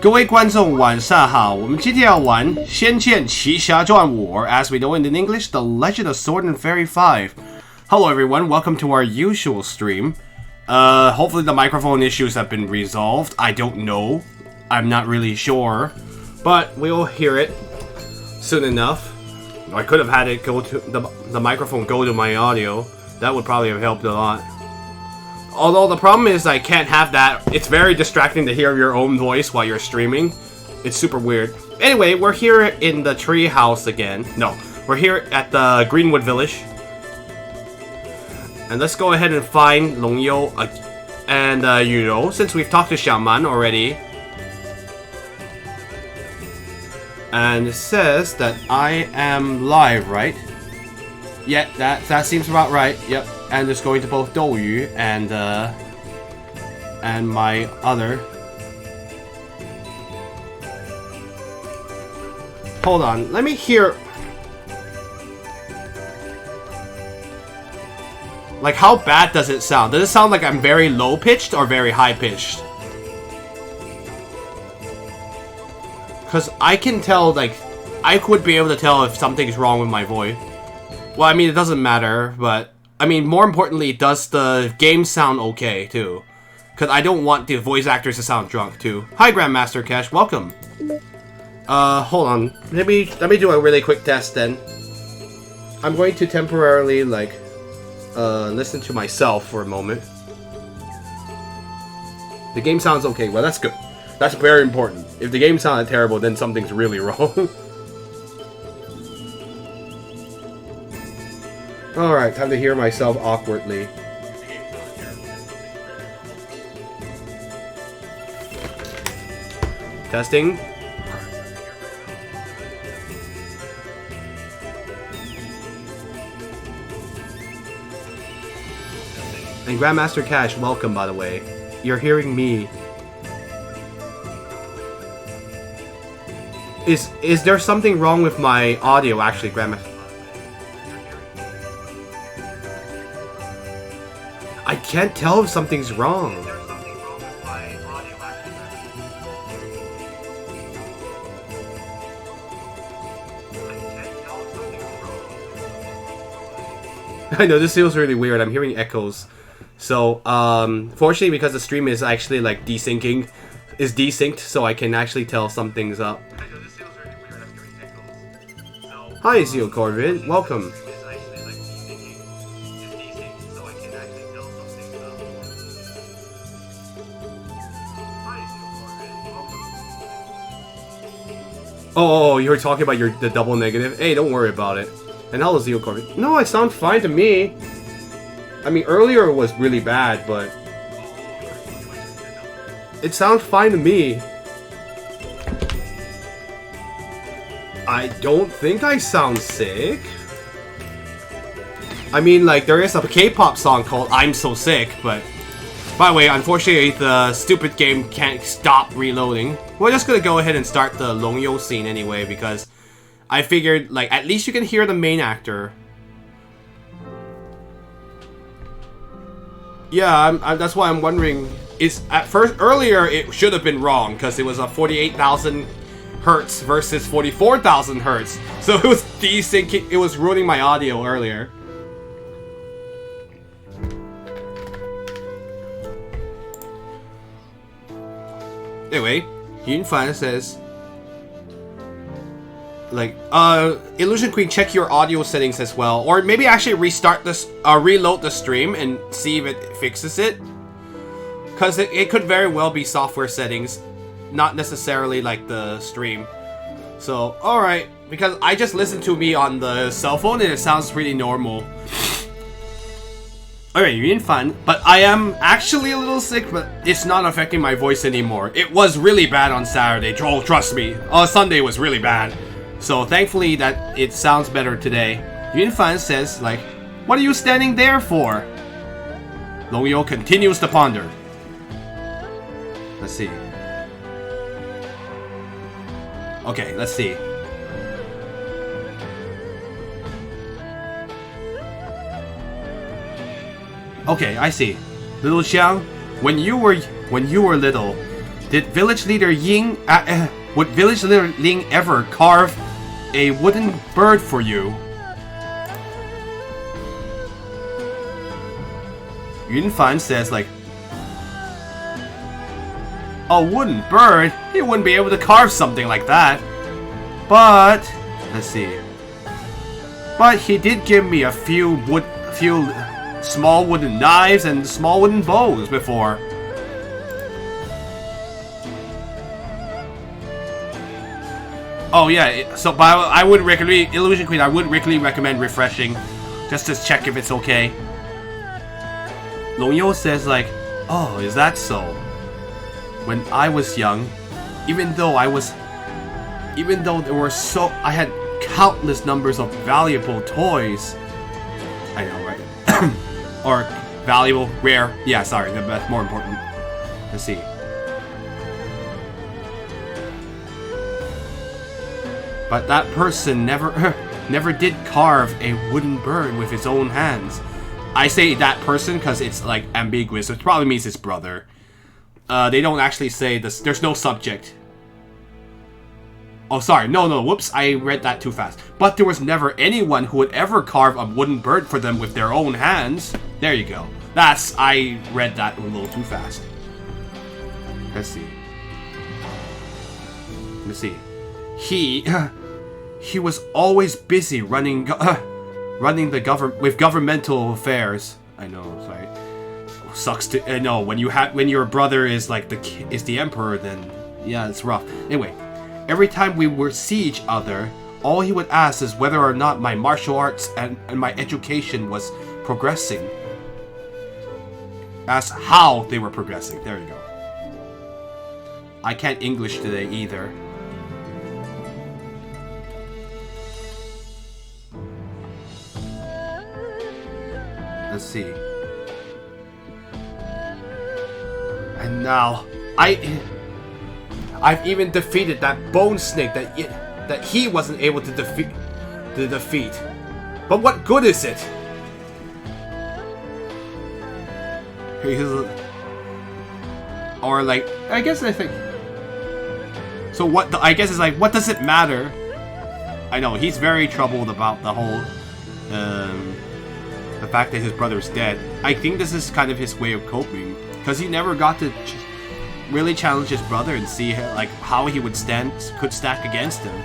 各位观众晚上好，我们今天要玩《仙剑奇侠传5》or as we know it in English, The Legend of Sword and Fairy 5. Hello everyone, welcome to our usual stream. Hopefully the microphone issues have been resolved. I don't know. I'm not really sure. But we'll hear it soon enough. I could have had it go to the microphone go to my audio. That would probably have helped a lot. Although the problem is I can't have that. It's very distracting to hear your own voice while you're streaming. It's super weird. Anyway, we're here in the tree house again. No, we're here at the Greenwood Village. And let's go ahead and find Long Yu and Yu, since we've talked to Xiaoman already. And it says that I am live, right? Yeah, that seems about right. Yep. And it's going to both Douyu and my other. Hold on, let me hear. Like, how bad does it sound? Does it sound like I'm very low pitched or very high pitched? Because I can tell, like, I could be able to tell if something's wrong with my voice. Well, I mean, it doesn't matter, but I mean, more importantly, does the game sound okay, too? Because I don't want the voice actors to sound drunk, too. Hi, Grandmaster Cash. Welcome. Hold on. Let me do a really quick test, then. I'm going to temporarily, like, listen to myself for a moment. The game sounds okay. Well, that's good. That's very important. If the game sounded terrible, then something's really wrong. Alright, time to hear myself awkwardly. Testing. And Grandmaster Cash, welcome, by the way. You're hearing me. Is there something wrong with my audio, actually, Grandmaster? I can't tell if something's wrong. I know, this feels really weird. I'm hearing echoes. So, fortunately, because the stream is actually, like, desynced, so I can actually tell something's up. Hi, Zio Corvin. Welcome. Oh, you were talking about the double negative? Hey, don't worry about it. And hello, Zio Corbin. No, it sounds fine to me. I mean, earlier it was really bad, but it sounds fine to me. I don't think I sound sick. I mean, like, there is a K-pop song called I'm So Sick, but by the way, unfortunately, the stupid game can't stop reloading. We're just gonna go ahead and start the Long Yu scene anyway, because I figured, like, at least you can hear the main actor. Yeah, that's why I'm wondering. Earlier it should have been wrong, because it was a 48,000 hertz versus 44,000 hertz. So it was desyncing, it was ruining my audio earlier. Anyway, Yunfan says, like, Illusion Queen, check your audio settings as well, or maybe actually restart this, reload the stream and see if it fixes it, because it could very well be software settings, not necessarily like the stream. So, alright, because I just listened to me on the cell phone and it sounds pretty normal. Alright, Yunfan, but I am actually a little sick, but it's not affecting my voice anymore. It was really bad on Saturday, oh, trust me. Sunday was really bad. So thankfully that it sounds better today. Yunfan says, like, what are you standing there for? Long Yu continues to ponder. Let's see. Okay, let's see. Okay, I see. Little Xiang, when you were little, Did village leader Ying would village leader Ling ever carve a wooden bird for you? Yunfan says like, a wooden bird? He wouldn't be able to carve something like that. But let's see. But he did give me a few small wooden knives and small wooden bows before. Oh yeah, so but I wouldn't recommend Illusion Queen. I wouldn't really recommend refreshing, just to check if it's okay. Long Yo says like, oh, is that so? When I was young, even though I had countless numbers of valuable toys. I know, right? Or valuable, rare. Yeah, sorry, that's more important. Let's see. But that person never did carve a wooden bird with his own hands. I say that person because it's like ambiguous. It probably means his brother. They don't actually say this. There's no subject. Oh, sorry. No. Whoops. I read that too fast. But there was never anyone who would ever carve a wooden bird for them with their own hands. There you go. I read that a little too fast. Let's see. He was always busy running the governmental affairs. I know, sorry. Sucks to know when your brother is like the emperor, then yeah, it's rough. Anyway, every time we would see each other, all he would ask is whether or not my martial arts and my education was progressing. Ask how they were progressing. There you go. I can't English today either. Let's see. And now, I've even defeated that bone snake that he wasn't able to defeat. But what good is it? Or like, I think. So what? I guess it's like, what does it matter? I know he's very troubled about the whole, the fact that his brother's dead. I think this is kind of his way of coping, because he never got to really challenge his brother and see like how he could stack against him.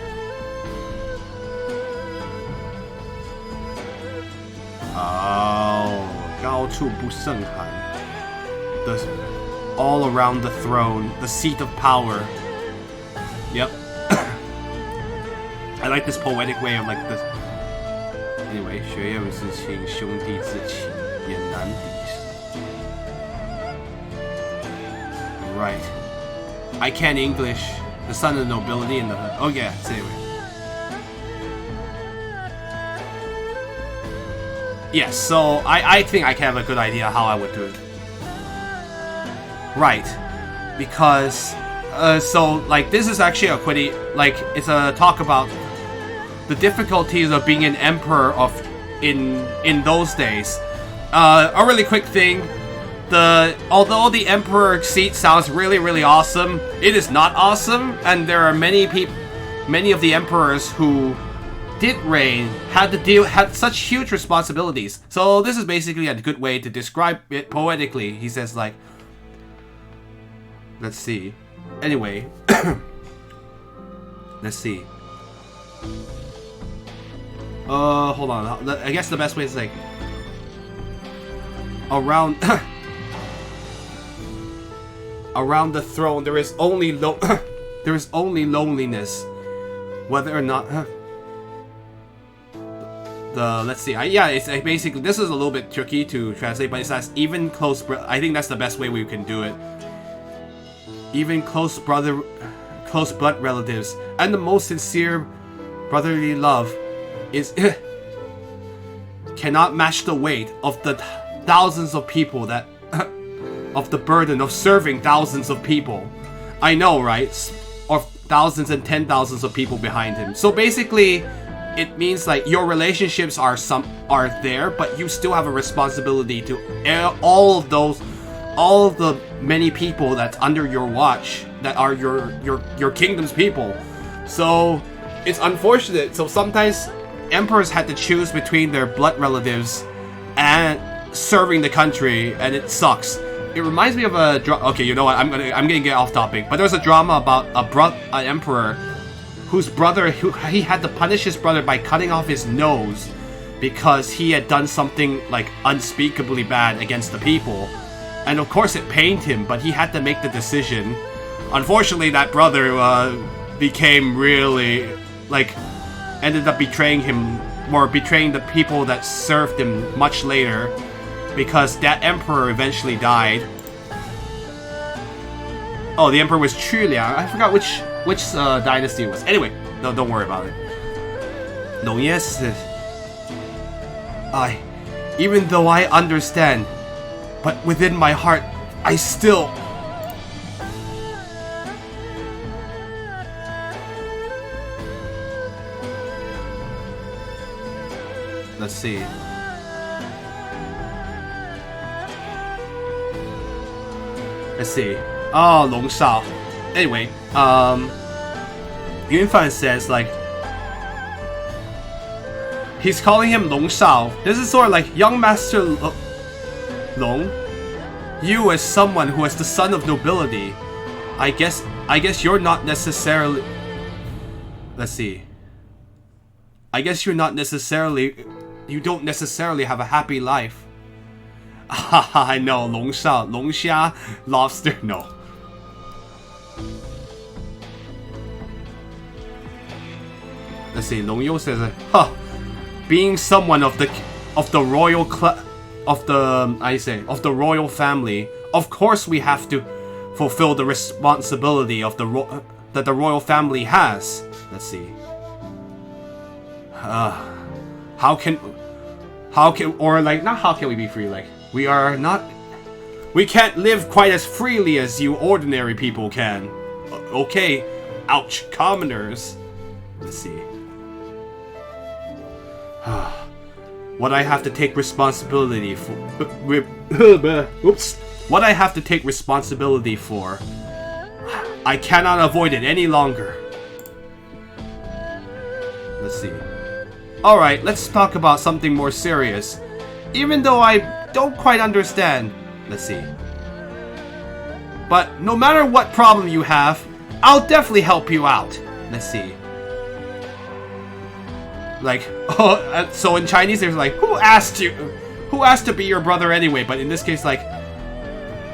Oh, 高处不胜寒. All around the throne, the seat of power. Yep. I like this poetic way of like this. Anyway, 学业无事情，兄弟自起，也难敌。Right. I can't English. The son of the nobility and the... Oh yeah, so anyway. Yes, so I think I can have a good idea how I would do it. Right. Because... so, like, this is actually a pretty... Like, it's a talk about the difficulties of being an emperor in those days. A really quick thing. Although the emperor seat sounds really, really awesome, it is not awesome, and there are many of the emperors who did reign had such huge responsibilities. So this is basically a good way to describe it poetically. He says like, let's see. Anyway, let's see. Hold on. I guess the best way is like around around the throne there is only loneliness, whether or not let's see. It's basically, this is a little bit tricky to translate, but it says even close. I think that's the best way we can do it. Even close blood relatives, and the most sincere brotherly love is cannot match the weight of the thousands of people that of the burden of serving thousands of people. I know, right? Or thousands and 10,000s of people behind him. So basically, it means like your relationships are there, but you still have a responsibility to all of all the many people that's under your watch that are your kingdom's people. So it's unfortunate. So sometimes emperors had to choose between their blood relatives and serving the country, and it sucks. It reminds me of a okay, you know what? I'm gonna get off topic. But there's a drama about an emperor whose brother he had to punish his brother by cutting off his nose because he had done something like unspeakably bad against the people. And of course it pained him, but he had to make the decision. Unfortunately, that brother became really like ended up betraying him, or betraying the people that served him much later, because that emperor eventually died. Oh, the emperor was Chu Liang. I forgot which dynasty it was. Anyway, no, don't worry about it. No, yes, even though I understand, but within my heart, I still. Let's see. Oh, Long Shao. Anyway, Yunfan says like he's calling him Long Shao. This is sort of like young master Long. You as someone who is the son of nobility, I guess you're not necessarily. Let's see. I guess you're not necessarily. You don't necessarily have a happy life. I know, 龙虾, 龙虾, lobster, no. Let's see, Long Yu says, being someone of the royal of the royal family, of course we have to fulfill the responsibility of that the royal family has. Let's see. How can we be free? Like, we can't live quite as freely as you ordinary people can. Okay, ouch, commoners. Let's see. What I have to take responsibility for. Oops. What I have to take responsibility for. I cannot avoid it any longer. Let's see. Alright, let's talk about something more serious. Even though I don't quite understand. Let's see. But no matter what problem you have, I'll definitely help you out. Let's see. Like, so in Chinese there's like, who asked to be your brother anyway? But in this case, like,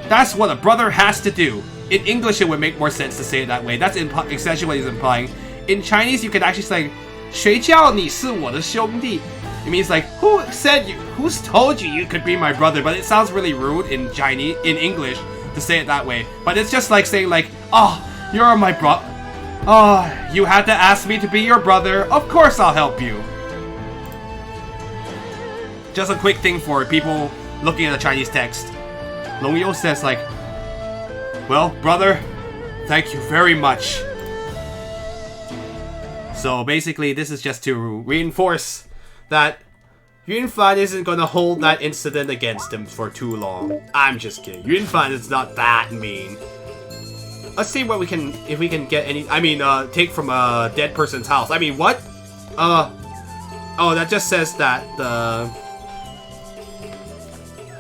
that's what a brother has to do. In English it would make more sense to say it that way. That's essentially what he's implying. In Chinese you could actually say, 谁叫你是我的兄弟? It means like, who's told you could be my brother? But it sounds really rude in English to say it that way. But it's just like saying like, oh, you're my bro. Oh, you had to ask me to be your brother. Of course I'll help you. Just a quick thing for people looking at the Chinese text. Long Yu says like, well, brother, thank you very much. So basically, this is just to reinforce that Yunfan isn't going to hold that incident against him for too long. I'm just kidding. Yunfan is not that mean. Let's see what if we can get any. Take from a dead person's house. I mean, what? Oh, that just says that the.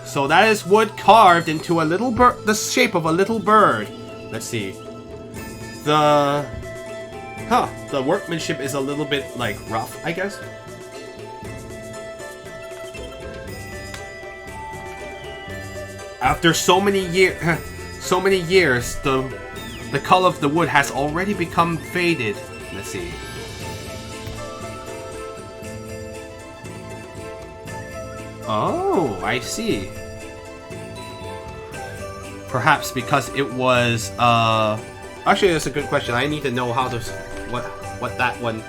So that is wood carved into a little bird, the shape of a little bird. Let's see. The workmanship is a little bit, like, rough, I guess. After so many years, the color of the wood has already become faded. Let's see. Oh, I see. Perhaps because it was, actually, that's a good question. I need to know how to... What that one...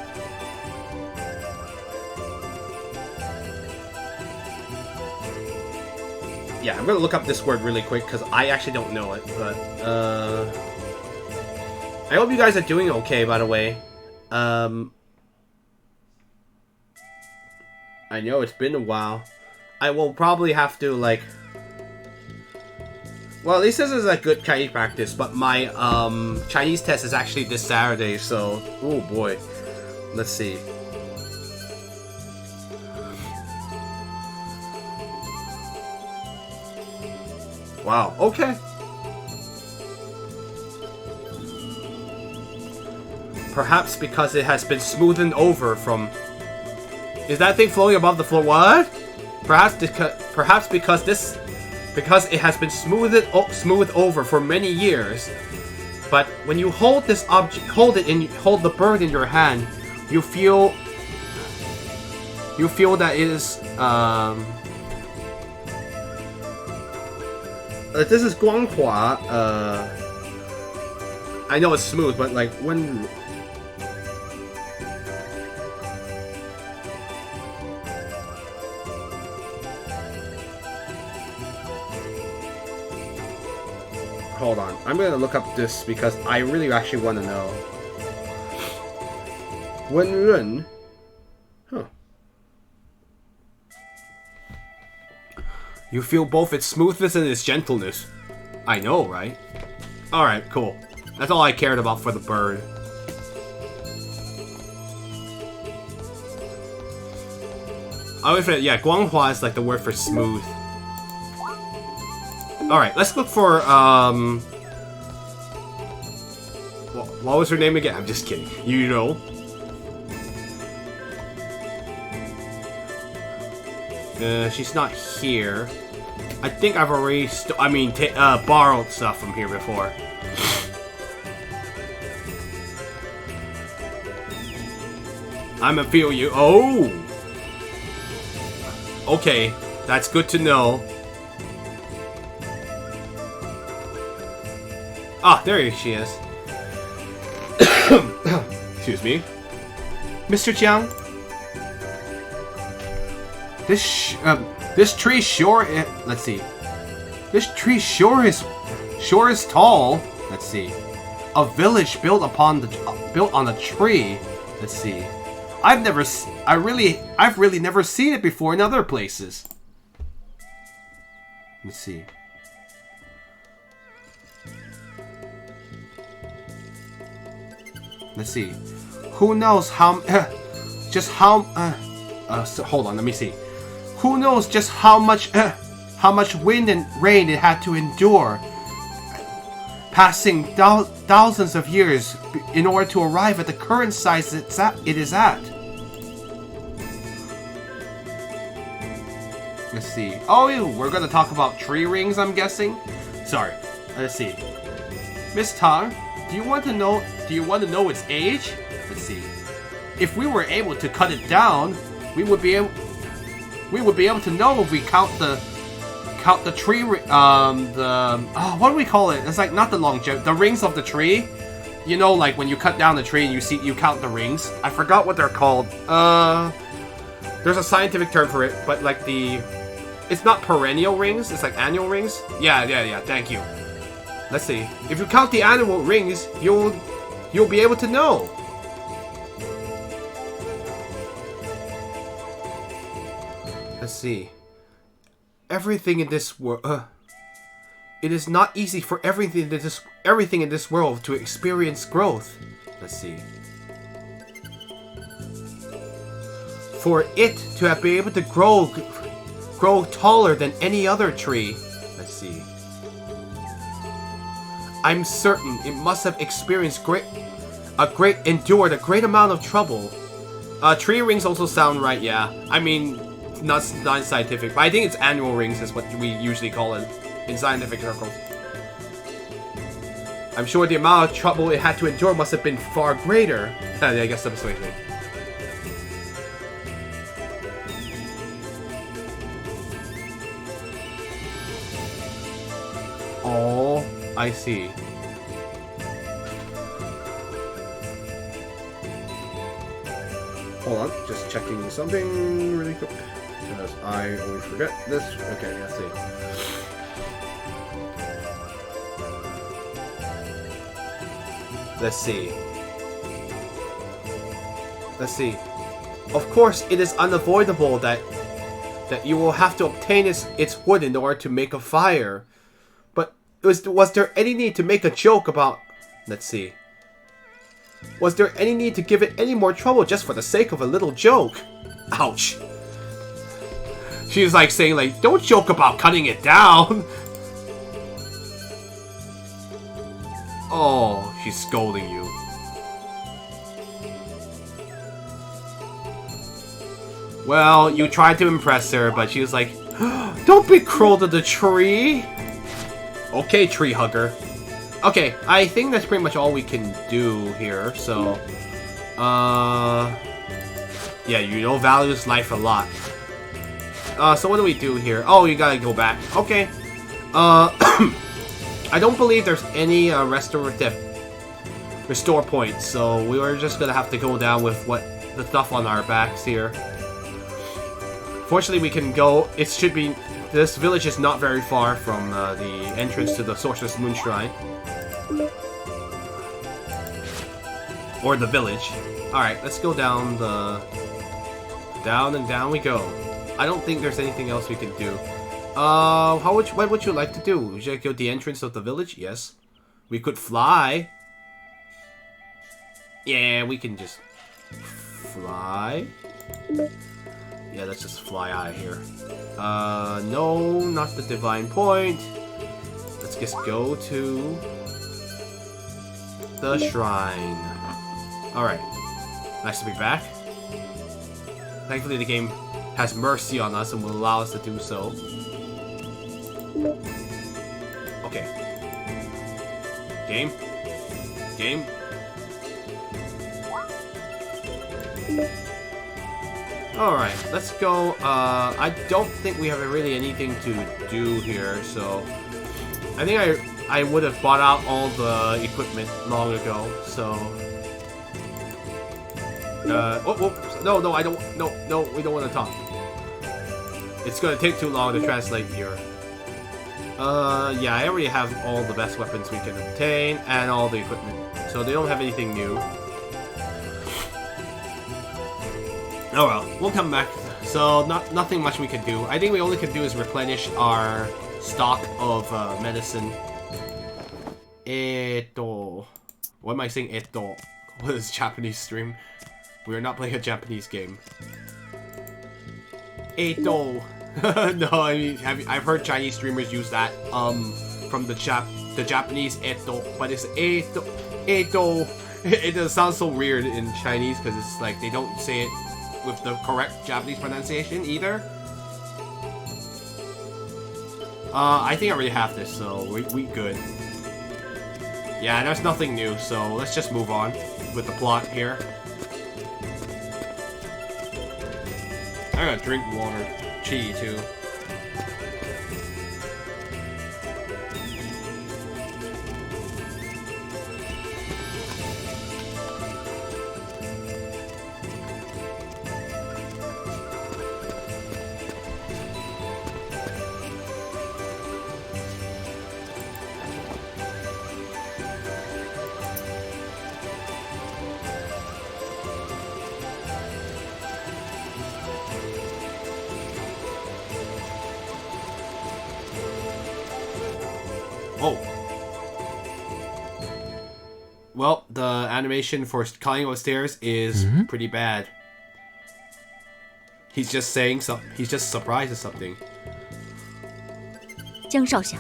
Yeah, I'm gonna look up this word really quick, because I actually don't know it, but, I hope you guys are doing okay, by the way. I know it's been a while. I will probably have to, like... Well, at least this is a good Chinese practice, but my Chinese test is actually this Saturday, so oh boy. Let's see. Wow, okay. Perhaps because it has been smoothened over from... Is that thing floating above the floor? What? Perhaps because it has been smoothed over for many years. But when you hold this object, hold the bird in your hand, you feel that it is this is guanghua. I know it's smooth, but like when... Hold on, I'm gonna look up this because I really actually want to know. Wenren, huh? You feel both its smoothness and its gentleness. I know, right? All right, cool. That's all I cared about for the bird. I always say, yeah, guanghua is like the word for smooth. Alright, let's look for, what was her name again? I'm just kidding. You know. She's not here. I think I've already, borrowed stuff from here before. I'ma feel you. Oh! Okay, that's good to know. Ah, there she is. Excuse me. Mr. Jiang? This tree sure let's see. This tree sure is tall. Let's see. A village built on a tree. Let's see. I've really never seen it before in other places. Let's see. Let's see. Who knows how... so hold on, let me see. Who knows just how much wind and rain it had to endure, passing thousands of years in order to arrive at the current size it is at. Let's see. Oh, we're gonna talk about tree rings, I'm guessing. Sorry. Let's see. Miss Tang, do you want to know its age? Let's see. If we were able to cut it down, we would be able to know if we count the tree, what do we call it? It's like not the longevity, the rings of the tree. You know, like when you cut down the tree and you count the rings. I forgot what they're called. There's a scientific term for it, but like it's not perennial rings. It's like annual rings. Yeah. Thank you. Let's see. If you count the annual rings, you'll be able to know. Let's see. Everything in this world. It is not easy for everything in this world to experience growth. Let's see. For it to have been able to grow taller than any other tree. Let's see. I'm certain it must have experienced endured a great amount of trouble. Tree rings also sound right, yeah. I mean, not scientific, but I think it's annual rings is what we usually call it in scientific circles. I'm sure the amount of trouble it had to endure must have been far greater. I guess that's the way. Oh, I see. Hold on, just checking something really quick. Because I always forget this. Okay, let's see. Let's see. Of course, it is unavoidable that you will have to obtain its wood in order to make a fire. But Was there any need to make a joke about... Let's see. Was there any need to give it any more trouble just for the sake of a little joke? Ouch. She's like saying like, don't joke about cutting it down. Oh, she's scolding you. Well, you tried to impress her, but she was like, don't be cruel to the tree. Okay, tree hugger. Okay, I think that's pretty much all we can do here, so... Yeah, you know values life a lot. So what do we do here? Oh, you gotta go back. Okay. I don't believe there's any restore points, so we are just gonna have to go down with what the stuff on our backs here. Fortunately, we can go. It should be. This village is not very far from the entrance to the Sorceress Moon Shrine, or the village. All right, let's go down the. Down and down we go. I don't think there's anything else we can do. What would you like to do? Would you like to go to the entrance of the village? Yes. We could fly. Yeah, we can just fly. Yeah, let's just fly out of here. No, not the divine point. Let's just go to the shrine. Alright. Nice to be back. Thankfully the game has mercy on us and will allow us to do so. Okay. Game. Game. Alright, let's go. I don't think we have really anything to do here, so... I think I would have bought out all the equipment long ago, so... No, I don't... No, we don't want to talk. It's gonna take too long to translate here. Yeah, I already have all the best weapons we can obtain, and all the equipment. So they don't have anything new. Oh well, we'll come back. So, nothing much we can do. I think we only can do is replenish our stock of medicine. Eto. What am I saying? Eto. What is Japanese stream? We are not playing a Japanese game. Eto. No, I mean, I've heard Chinese streamers use that from the Japanese eto, but it's eto. Eto. It sounds so weird in Chinese because it's like they don't say it with the correct Japanese pronunciation either. I think I already have this, so we good. Yeah, there's nothing new, so let's just move on with the plot here. I gotta drink water. Chi, too. Oh. Well, the animation for climbing upstairs is pretty bad. He's just saying something. He's just surprised at something. 江少侠，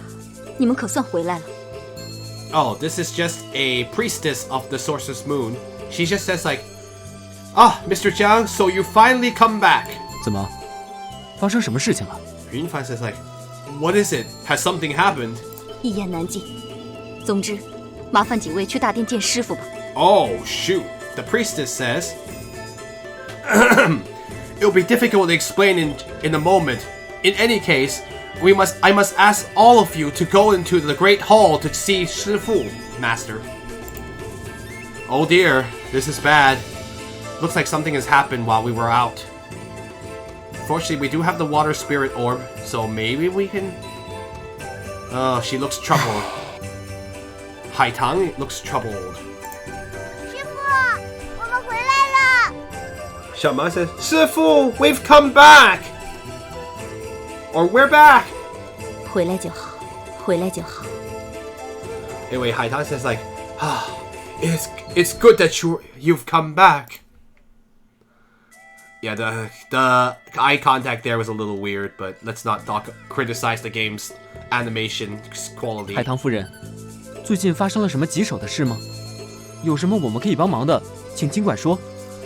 你们可算回来了。 Oh, this is just a priestess of the Sorceress Moon. She just says like, "Ah, Mr. Jiang, so you finally come back." 怎么，发生什么事情了？ Yunfan says like, "What is it? Has something happened?" 一言难尽。总之，麻烦几位去大殿见师傅吧。 Oh, shoot. The priestess says, "It'll be difficult to explain in a moment. In any case, I must ask all of you to go into the great hall to see Shifu, Master." Oh dear, this is bad. Looks like something has happened while we were out. Fortunately, we do have the water spirit orb, so maybe we can... Oh, she looks troubled. Haitang looks troubled. 师傅，我们回来了。 Shama says, "Shifu, we've come back!" Or we're back! 回来就好，回来就好。Anyway, Haitang says like, it's good that you've come back. Yeah, the eye contact there was a little weird, but let's not criticize the game's animation quality. 海棠夫人，最近发生了什么棘手的事吗？有什么我们可以帮忙的，请尽管说。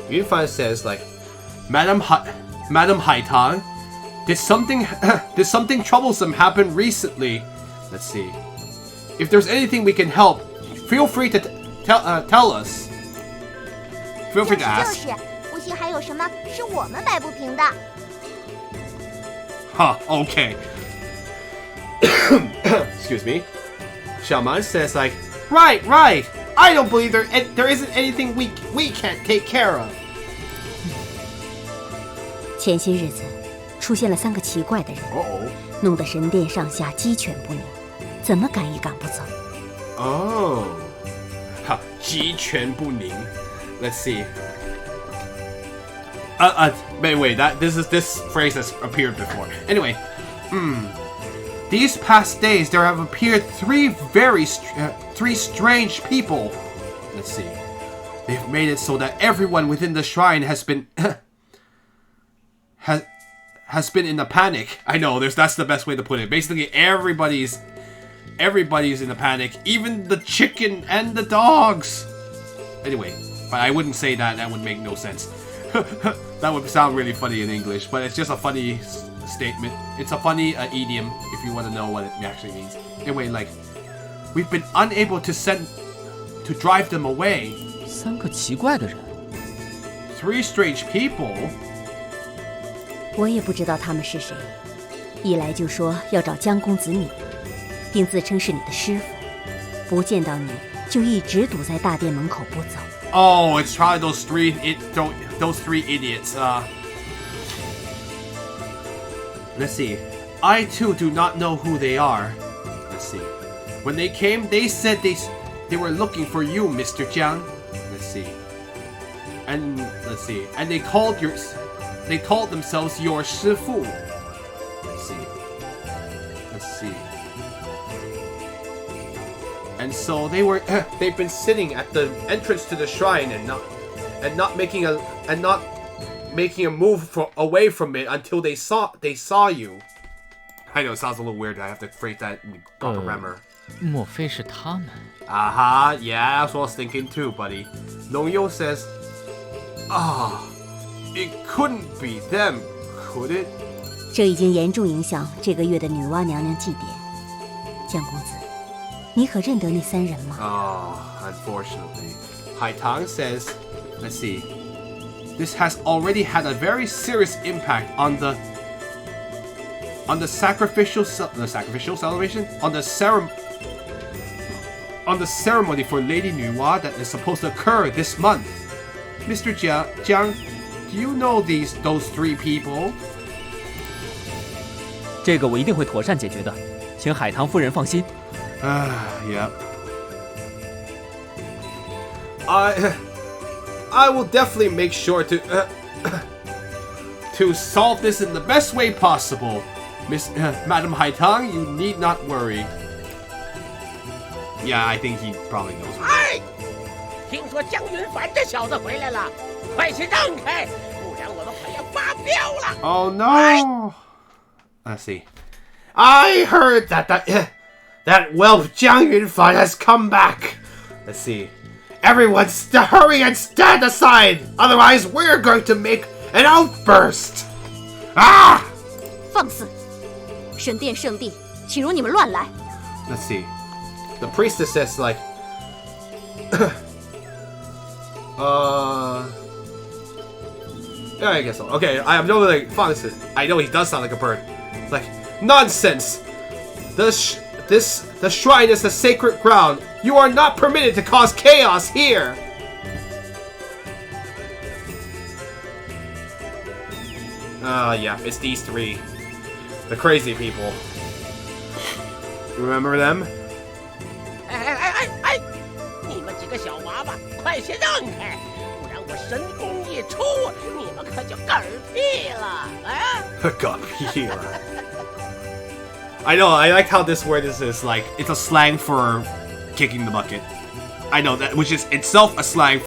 Yunfan says like, Madam Haitang, did something troublesome happen recently? Let's see. If there's anything we can help, feel free to tell us. Feel free to ask. 不信还有什么是我们摆不平的 Huh, okay. Excuse me. Xiaoman says like, right. I don't believe there isn't anything we can't take care of. 前些日子出现了3个奇怪的人，弄得神殿上下鸡犬不宁，怎么赶也赶不走。Oh. 鸡犬不宁. Let's see. Wait, this phrase has appeared before. Anyway, these past days there have appeared three strange people. Let's see. They've made it so that everyone within the shrine has been has been in a panic. I know, that's the best way to put it. Basically, everybody's in a panic, even the chicken and the dogs. Anyway, but I wouldn't say that. That would make no sense. That would sound really funny in English, but it's just a funny statement. It's a funny idiom if you want to know what it actually means. Anyway, like, we've been unable to drive them away. 3个奇怪的人。Three strange people. 我也不知道他们是谁，一来就说要找江公子你，并自称是你的师傅，不见到你就一直堵在大殿门口不走。Oh, it's probably those three idiots. Let's see. I too do not know who they are. Let's see. When they came, they said they were looking for you, Mr. Jiang. Let's see. And let's see. And they called themselves your Shifu. Let's see. And so they've been sitting at the entrance to the shrine and not making a move away from it until they saw you. I know it sounds a little weird. I have to phrase that in proper grammar. 莫非是他们？ Yeah, that's what I was thinking too, buddy. Nongyo says, it couldn't be them, could it? 这已经严重影响这个月的女娲娘娘祭典。江公子，你可认得那3人吗？ Unfortunately. Haitang says, let's see. This has already had a very serious impact on the sacrificial celebration, on the ceremony for Lady Nuwa that is supposed to occur this month. Mr. Jiang, do you know those 3 people? 这个我一定会妥善解决的，请海棠夫人放心。Yep. I will definitely make sure to solve this in the best way possible. Madam Haitang, you need not worry. Yeah, I think he probably knows. 听说江云凡这小子回来了，快些让开，不然我们快要发飙了。 Oh no! Let's see. I heard that whelp Jiang Yunfan has come back. Let's see. Everyone, hurry and stand aside, otherwise we're going to make an outburst. 放肆！神殿圣地，岂容你们乱来？ Let's see. The priestess says like, yeah, I guess so. Okay, I'm no like Fox. I know he does sound like a bird. Like, nonsense. The shrine is a sacred ground. You are not permitted to cause chaos here. Yeah, it's these 3. The crazy people. You remember them? 哎！你们几个小娃娃，快些让开，不然我神功一出，你们可就嗝屁了啊！嗝屁了。I know, I like how this word is like, it's a slang for kicking the bucket. I know that, which is itself a slang